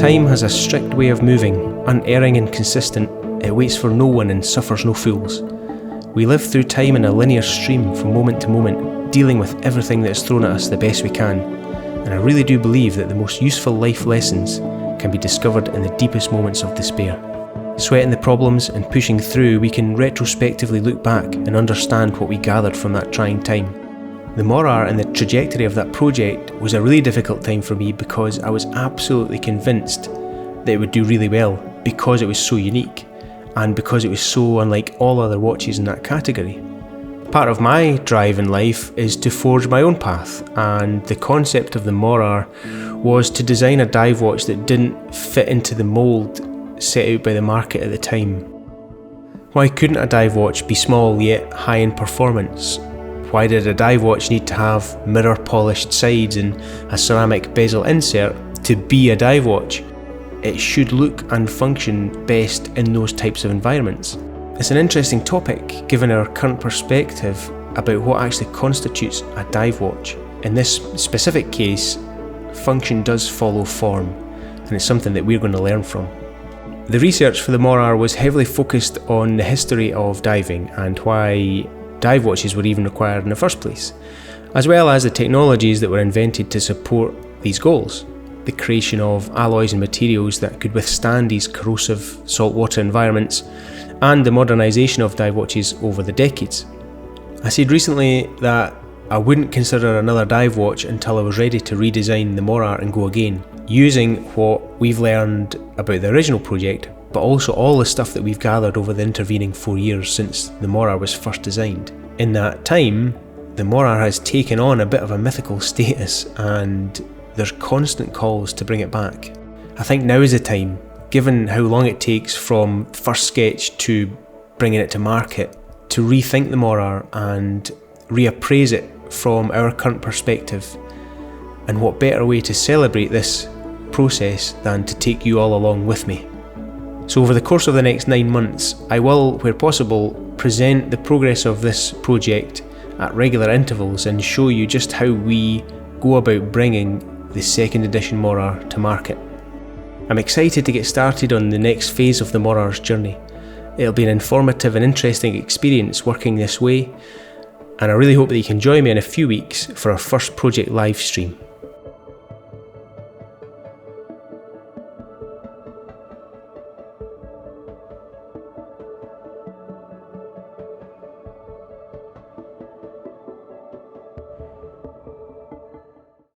Time has a strict way of moving, unerring and consistent. It waits for no one and suffers no fools. We live through time in a linear stream from moment to moment, dealing with everything that is thrown at us the best we can. And I really do believe that the most useful life lessons can be discovered in the deepest moments of despair. Sweating the problems and pushing through, we can retrospectively look back and understand what we gathered from that trying time. The Morar and the trajectory of that project was a really difficult time for me because I was absolutely convinced that it would do really well because it was so unique and because it was so unlike all other watches in that category. Part of my drive in life is to forge my own path, and the concept of the Morar was to design a dive watch that didn't fit into the mould set out by the market at the time. Why couldn't a dive watch be small yet high in performance? Why did a dive watch need to have mirror polished sides and a ceramic bezel insert to be a dive watch? It should look and function best in those types of environments. It's an interesting topic given our current perspective about what actually constitutes a dive watch. In this specific case, function does follow form, and it's something that we're going to learn from. The research for the Morar was heavily focused on the history of diving and why dive watches were even required in the first place, as well as the technologies that were invented to support these goals. The creation of alloys and materials that could withstand these corrosive saltwater environments, and the modernisation of dive watches over the decades. I said recently that I wouldn't consider another dive watch until I was ready to redesign the Morar and go again, using what we've learned about the original project, but also all the stuff that we've gathered over the intervening 4 years since the Morar was first designed. In that time, the Morar has taken on a bit of a mythical status, and there's constant calls to bring it back. I think now is the time, given how long it takes from first sketch to bringing it to market, to rethink the Morar and reappraise it from our current perspective. And what better way to celebrate this process than to take you all along with me. So over the course of the next 9 months, I will, where possible, present the progress of this project at regular intervals and show you just how we go about bringing the second edition Morar to market. I'm excited to get started on the next phase of the Morar's journey. It'll be an informative and interesting experience working this way, and I really hope that you can join me in a few weeks for our first project live stream.